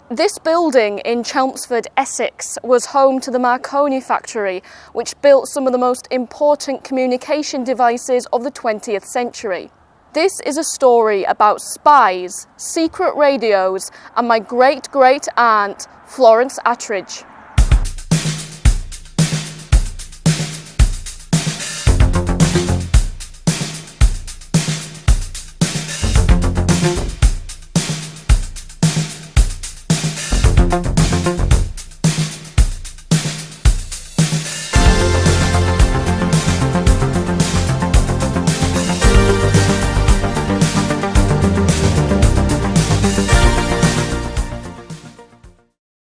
This building in Chelmsford, Essex, was home to the Marconi factory, which built some of the most important communication devices of the 20th century. This is a story about spies, secret radios, and my great-great-aunt, Florence Attridge.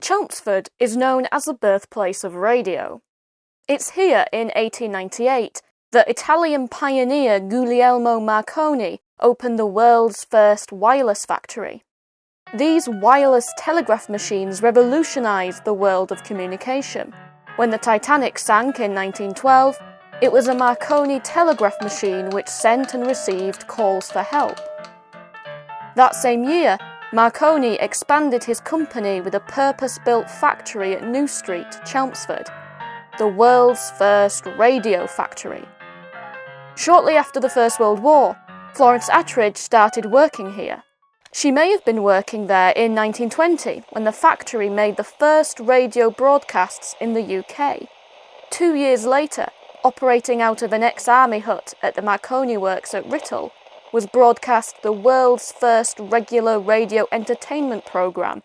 Chelmsford is known as the birthplace of radio. It's here in 1898 that Italian pioneer Guglielmo Marconi opened the world's first wireless factory. These wireless telegraph machines revolutionized the world of communication. When the Titanic sank in 1912, it was a Marconi telegraph machine which sent and received calls for help. That same year, Marconi expanded his company with a purpose-built factory at New Street, Chelmsford, the world's first radio factory. Shortly after the First World War, Florence Attridge started working here. She may have been working there in 1920 when the factory made the first radio broadcasts in the UK. 2 years later, operating out of an ex-army hut at the Marconi Works at Writtle, was broadcast the world's first regular radio entertainment programme,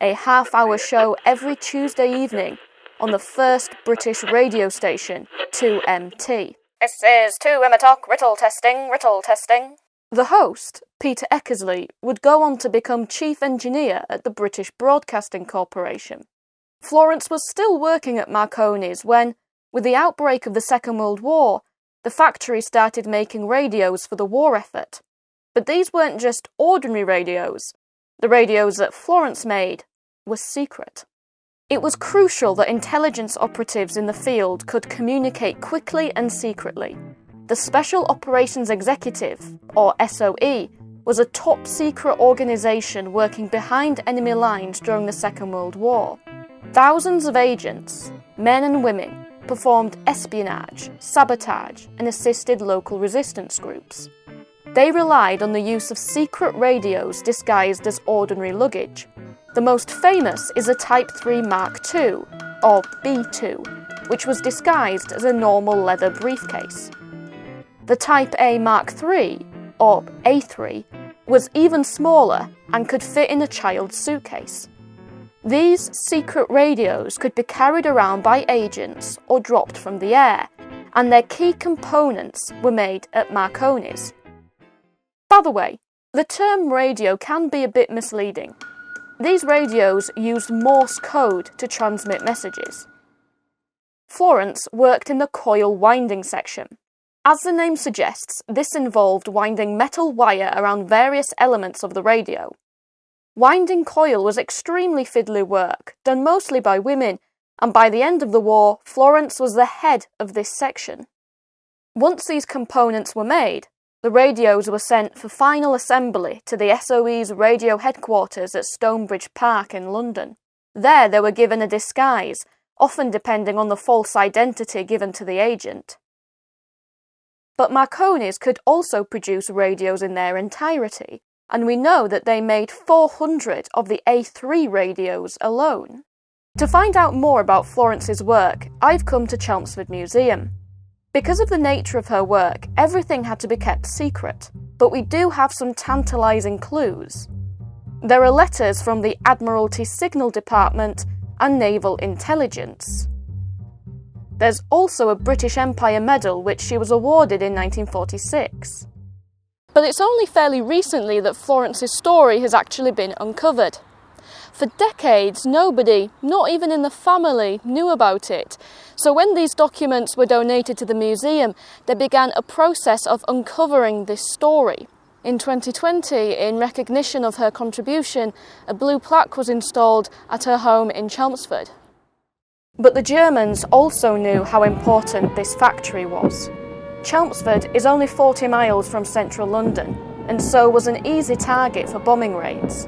a half-hour show every Tuesday evening on the first British radio station, 2MT. This is 2M Talk, Writtle testing, Writtle testing. The host, Peter Eckersley, would go on to become chief engineer at the British Broadcasting Corporation. Florence was still working at Marconi's when, with the outbreak of the Second World War, the factory started making radios for the war effort. But these weren't just ordinary radios. The radios that Florence made were secret. It was crucial that intelligence operatives in the field could communicate quickly and secretly. The Special Operations Executive, or SOE, was a top-secret organisation working behind enemy lines during the Second World War. Thousands of agents, men and women, performed espionage, sabotage, and assisted local resistance groups. They relied on the use of secret radios disguised as ordinary luggage. The most famous is a Type 3 Mark II, or B2, which was disguised as a normal leather briefcase. The Type A Mark III, or A3, was even smaller and could fit in a child's suitcase. These secret radios could be carried around by agents or dropped from the air, and their key components were made at Marconi's. By the way, the term radio can be a bit misleading. These radios used Morse code to transmit messages. Florence worked in the coil winding section. As the name suggests, this involved winding metal wire around various elements of the radio. Winding coil was extremely fiddly work, done mostly by women, and by the end of the war, Florence was the head of this section. Once these components were made, the radios were sent for final assembly to the SOE's radio headquarters at Stonebridge Park in London. There they were given a disguise, often depending on the false identity given to the agent. But Marconi's could also produce radios in their entirety, and we know that they made 400 of the A3 radios alone. To find out more about Florence's work, I've come to Chelmsford Museum. Because of the nature of her work, everything had to be kept secret, but we do have some tantalising clues. There are letters from the Admiralty Signal Department and Naval Intelligence. There's also a British Empire Medal which she was awarded in 1946. But it's only fairly recently that Florence's story has actually been uncovered. For decades, nobody, not even in the family, knew about it. So when these documents were donated to the museum, they began a process of uncovering this story. In 2020, in recognition of her contribution, a blue plaque was installed at her home in Chelmsford. But the Germans also knew how important this factory was. Chelmsford is only 40 miles from central London, and so was an easy target for bombing raids.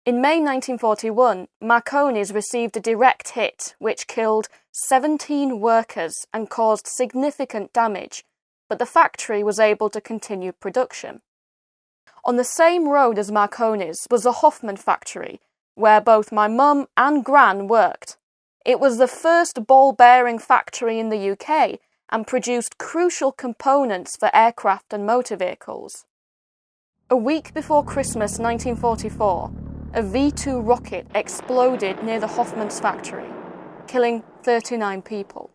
In May 1941, Marconi's received a direct hit which killed 17 workers and caused significant damage, but the factory was able to continue production. On the same road as Marconi's was the Hoffman factory, where both my mum and Gran worked. It was the first ball bearing factory in the UK and produced crucial components for aircraft and motor vehicles. A week before Christmas 1944, a V-2 rocket exploded near the Hoffman's factory, killing 39 people.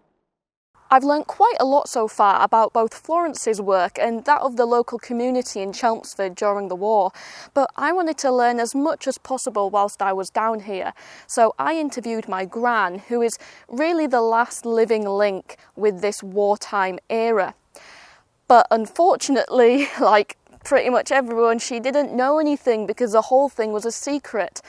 I've learnt quite a lot so far about both Florence's work and that of the local community in Chelmsford during the war, but I wanted to learn as much as possible whilst I was down here, so I interviewed my Gran, who is really the last living link with this wartime era. But unfortunately, like pretty much everyone, she didn't know anything because the whole thing was a secret.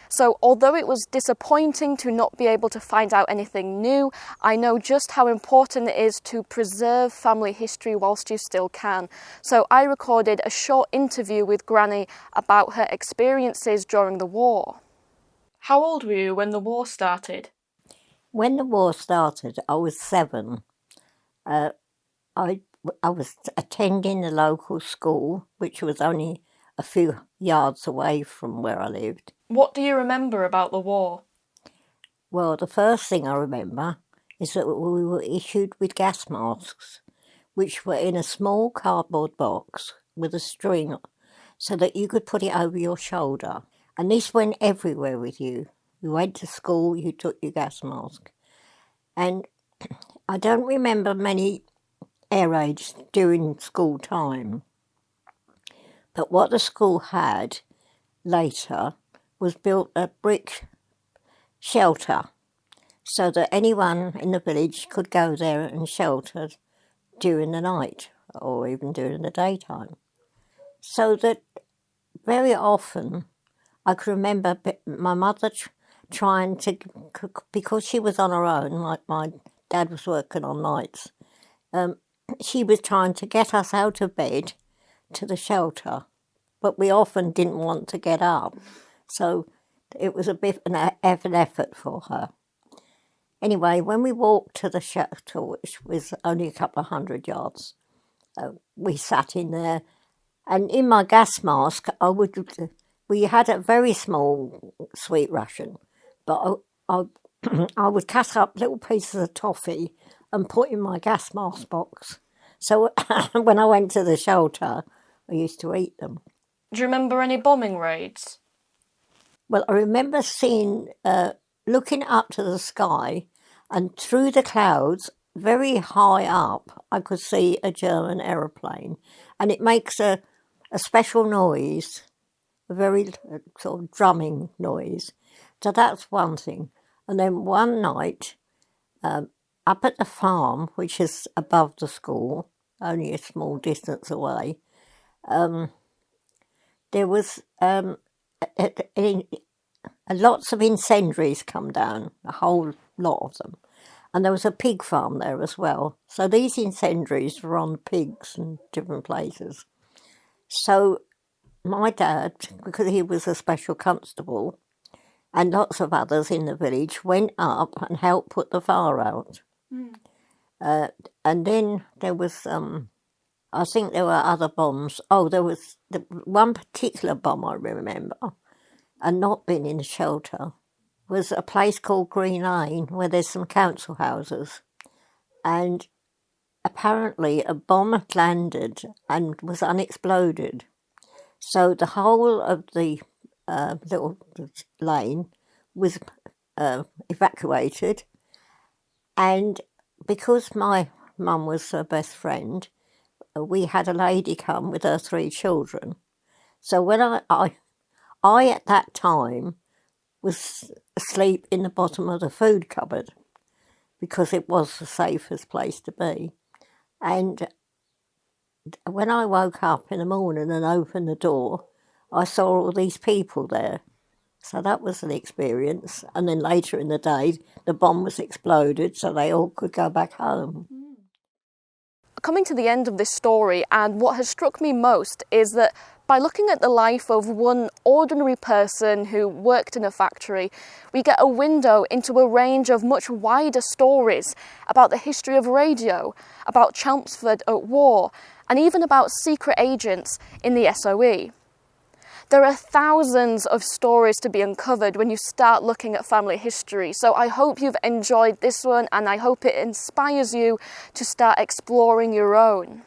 So although it was disappointing to not be able to find out anything new, I know just how important it is to preserve family history whilst you still can. So I recorded a short interview with Granny about her experiences during the war. How old were you when the war started? When the war started, I was 7. I was attending the local school, which was only a few yards away from where I lived. What do you remember about the war? Well, the first thing I remember is that we were issued with gas masks, which were in a small cardboard box with a string so that you could put it over your shoulder. And this went everywhere with you. You went to school, you took your gas mask. And I don't remember many air raids during school time. But what the school had later was built a brick shelter so that anyone in the village could go there and shelter during the night or even during the daytime. So that very often I could remember my mother trying to, because she was on her own, like my dad was working on nights, she was trying to get us out of bed to the shelter, but we often didn't want to get up. So it was a bit of an effort for her. Anyway, when we walked to the shelter, which was only a couple of 100 yards, we sat in there. And in my gas mask, we had a very small sweet ration, but I would cut up little pieces of toffee and put in my gas mask box. So when I went to the shelter, I used to eat them. Do you remember any bombing raids? Well, I remember looking up to the sky, and through the clouds, very high up, I could see a German aeroplane, and it makes a special noise, a very sort of drumming noise. So that's one thing. And then one night, up at the farm, which is above the school, only a small distance away, there was lots of incendiaries come down, a whole lot of them. And there was a pig farm there as well. So these incendiaries were on pigs and different places. So my dad, because he was a special constable, and lots of others in the village, went up and helped put the fire out. And then there was, I think there were other bombs. Oh, there was one particular bomb I remember, and not being in a shelter, was a place called Green Lane, where there's some council houses. And apparently a bomb had landed and was unexploded. So the whole of the little lane was evacuated. And because my mum was her best friend, we had a lady come with her 3 children. So when I at that time was asleep in the bottom of the food cupboard because it was the safest place to be. And when I woke up in the morning and opened the door, I saw all these people there. So that was an experience. And then later in the day, the bomb was exploded so they all could go back home. Coming to the end of this story, and what has struck me most is that by looking at the life of one ordinary person who worked in a factory, we get a window into a range of much wider stories about the history of radio, about Chelmsford at war, and even about secret agents in the SOE. There are thousands of stories to be uncovered when you start looking at family history, so I hope you've enjoyed this one and I hope it inspires you to start exploring your own.